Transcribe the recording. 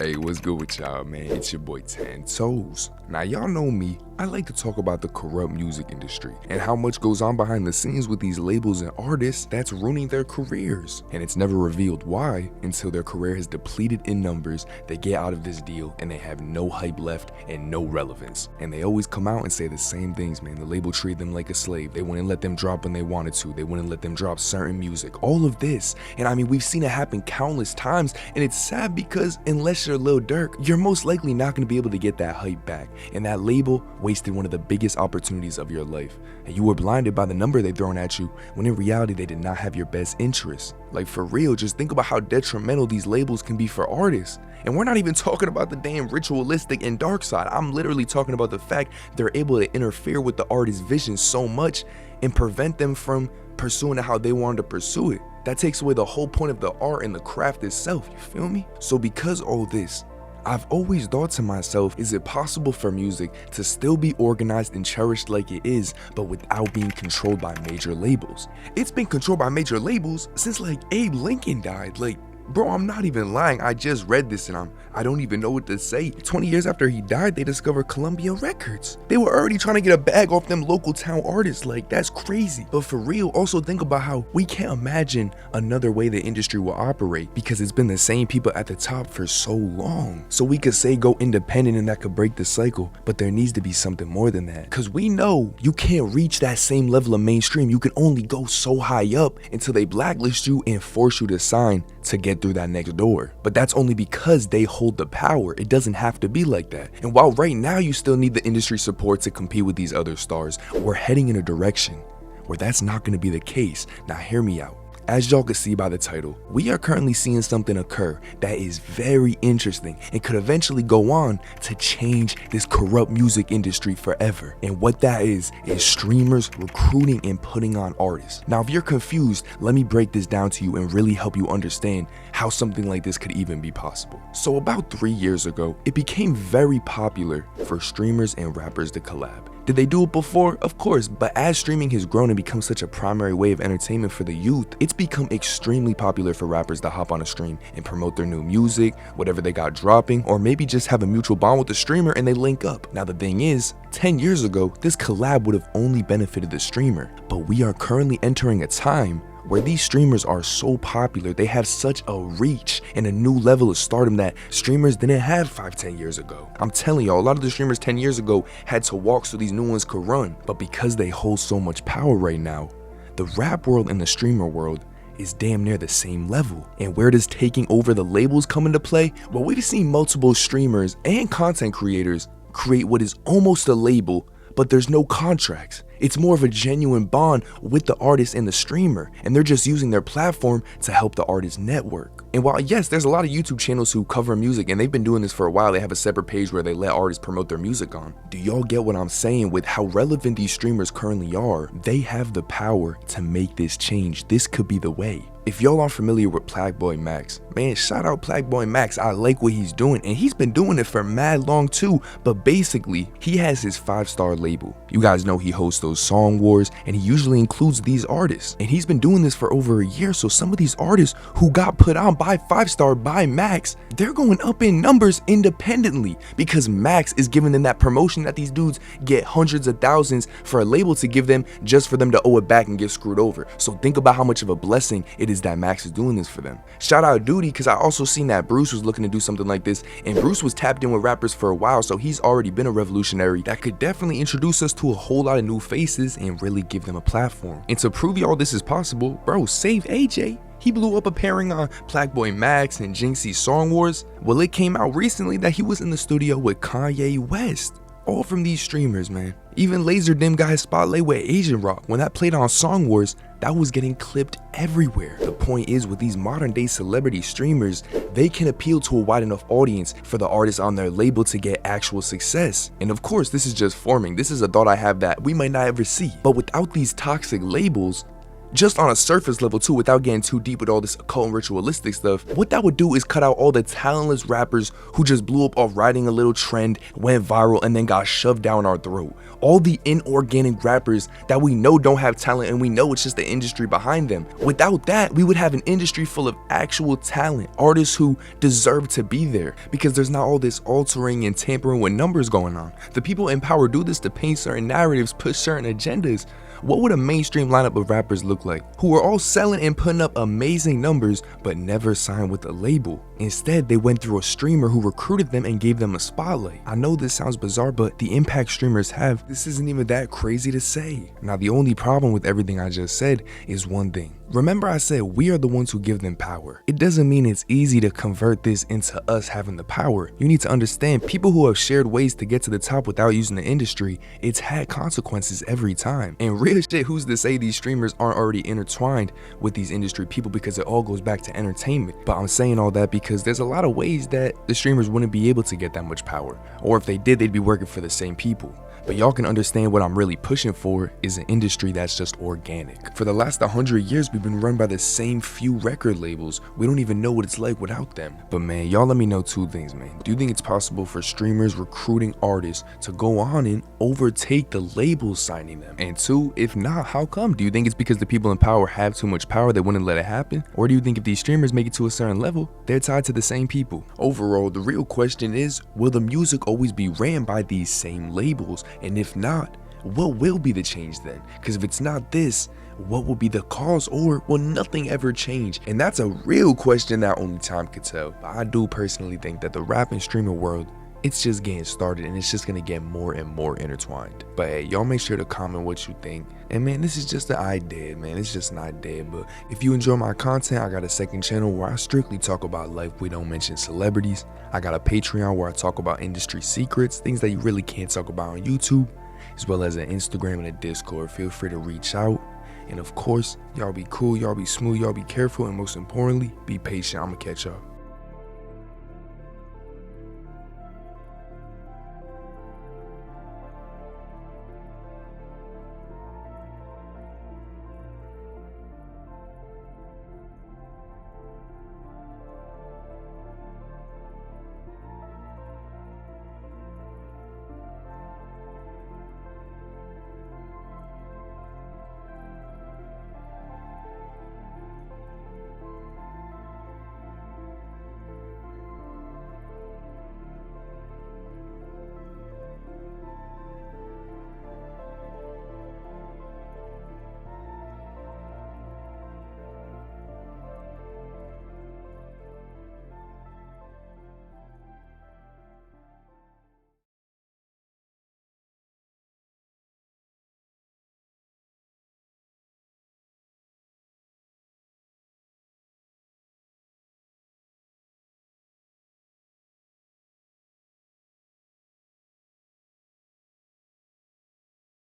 Hey, what's good with y'all, man? It's your boy Tan Toes. Now, y'all know me. I like to talk about the corrupt music industry and how much goes on behind the scenes with these labels and artists that's ruining their careers. And it's never revealed why until their career has depleted in numbers, they get out of this deal and they have no hype left and no relevance. And they always come out and say the same things, man. The label treated them like a slave. They wouldn't let them drop when they wanted to. They wouldn't let them drop certain music. All of this. And I mean, we've seen it happen countless times, and it's sad because unless you're Lil Durk, you're most likely not going to be able to get that hype back. And that label wasted one of the biggest opportunities of your life, and you were blinded by the number they thrown at you when in reality they did not have your best interests. Like, for real, just think about how detrimental these labels can be for artists. And we're not even talking about the damn ritualistic and dark side. I'm literally talking about the fact they're able to interfere with the artist's vision so much and prevent them from pursuing it how they wanted to pursue it. That takes away the whole point of the art and the craft itself, you feel me? So because all this, I've always thought to myself, is it possible for music to still be organized and cherished like it is, but without being controlled by major labels? It's been controlled by major labels since like Abe Lincoln died. Like, bro, I'm not even lying. I just read this and I don't even know what to say. 20 years after he died, they discovered Columbia Records. They were already trying to get a bag off them local town artists. Like, that's crazy. But for real, also think about how we can't imagine another way the industry will operate because it's been the same people at the top for so long. So we could say go independent and that could break the cycle, but there needs to be something more than that. Because we know you can't reach that same level of mainstream. You can only go so high up until they blacklist you and force you to sign to get through that next door. But that's only because they hold the power. It doesn't have to be like that. And while right now you still need the industry support to compete with these other stars, we're heading in a direction where that's not going to be the case. Now hear me out. As y'all can see by the title, we are currently seeing something occur that is very interesting and could eventually go on to change this corrupt music industry forever. And what that is streamers recruiting and putting on artists. Now, if you're confused, let me break this down to you and really help you understand how something like this could even be possible. So about 3 years ago, it became very popular for streamers and rappers to collab. Did they do it before? Of course, but as streaming has grown and become such a primary way of entertainment for the youth, it's become extremely popular for rappers to hop on a stream and promote their new music, whatever they got dropping, or maybe just have a mutual bond with the streamer and they link up. Now the thing is, 10 years ago, this collab would have only benefited the streamer, but we are currently entering a time where these streamers are so popular, they have such a reach and a new level of stardom that streamers didn't have 5-10 years ago. I'm telling y'all, a lot of the streamers 10 years ago had to walk so these new ones could run. But because they hold so much power right now, the rap world and the streamer world is damn near the same level. And where does taking over the labels come into play? Well, we've seen multiple streamers and content creators create what is almost a label, but there's no contracts. It's more of a genuine bond with the artist and the streamer, and they're just using their platform to help the artist network. And while yes, there's a lot of YouTube channels who cover music and they've been doing this for a while, they have a separate page where they let artists promote their music on. Do y'all get what I'm saying with how relevant these streamers currently are? They have the power to make this change. This could be the way. If y'all aren't familiar with plaqueboymax, man, shout out plaqueboymax. I like what he's doing, and he's been doing it for mad long too. But basically, he has his 5-star label. You guys know he hosts those song wars, and he usually includes these artists. And he's been doing this for over a year, so some of these artists who got put on by 5-star by Max, they're going up in numbers independently because Max is giving them that promotion that these dudes get hundreds of thousands for a label to give them just for them to owe it back and get screwed over. So think about how much of a blessing it is that Max is doing this for them. Shout out Duty, because I also seen that Bruce was looking to do something like this, and Bruce was tapped in with rappers for a while, so he's already been a revolutionary that could definitely introduce us to a whole lot of new faces and really give them a platform. And to prove y'all this is possible, bro, Saveaj, he blew up appearing on plaqueboymax and Jinxie's Song Wars. Well, it came out recently that he was in the studio with Kanye West. All from these streamers, man. Even Laser Dim got his spotlight with Asian Rock. When that played on Song Wars, that was getting clipped everywhere. The point is, with these modern day celebrity streamers, they can appeal to a wide enough audience for the artists on their label to get actual success. And of course, this is just forming. This is a thought I have that we might not ever see. But without these toxic labels, just on a surface level too, without getting too deep with all this occult and ritualistic stuff, what that would do is cut out all the talentless rappers who just blew up off riding a little trend, went viral, and then got shoved down our throat. All the inorganic rappers that we know don't have talent and we know it's just the industry behind them. Without that, we would have an industry full of actual talent, artists who deserve to be there, because there's not all this altering and tampering with numbers going on. The people in power do this to paint certain narratives, push certain agendas. What would a mainstream lineup of rappers look like who are all selling and putting up amazing numbers but never signed with a label? Instead, they went through a streamer who recruited them and gave them a spotlight. I know this sounds bizarre, but the impact streamers have, this isn't even that crazy to say. Now, the only problem with everything I just said is one thing. Remember I said we are the ones who give them power. It doesn't mean it's easy to convert this into us having the power. You need to understand, people who have shared ways to get to the top without using the industry, it's had consequences every time. And real shit, who's to say these streamers aren't already intertwined with these industry people, because it all goes back to entertainment. But I'm saying all that because there's a lot of ways that the streamers wouldn't be able to get that much power. Or if they did, they'd be working for the same people. But y'all can understand what I'm really pushing for is an industry that's just organic. For the last 100 years, we've been run by the same few record labels. We don't even know what it's like without them. But man, y'all let me know two things, man. Do you think it's possible for streamers recruiting artists to go on and overtake the labels signing them? And two, if not, how come? Do you think it's because the people in power have too much power, they wouldn't let it happen? Or do you think if these streamers make it to a certain level, they're tied to the same people? Overall, the real question is, will the music always be ran by these same labels? And if not, what will be the change then? Because if it's not this, what will be the cause, or will nothing ever change? And that's a real question that only time could tell. But I do personally think that the rap and streaming world, it's just getting started, and it's just gonna get more and more intertwined. But hey, y'all make sure to comment what you think. And man, this is just an idea, man. It's just an idea. But if you enjoy my content, I got a second channel where I strictly talk about life. We don't mention celebrities. I got a Patreon where I talk about industry secrets, things that you really can't talk about on YouTube, as well as an Instagram and a Discord. Feel free to reach out. And of course, y'all be cool, y'all be smooth, y'all be careful, and most importantly, be patient. I'ma catch y'all.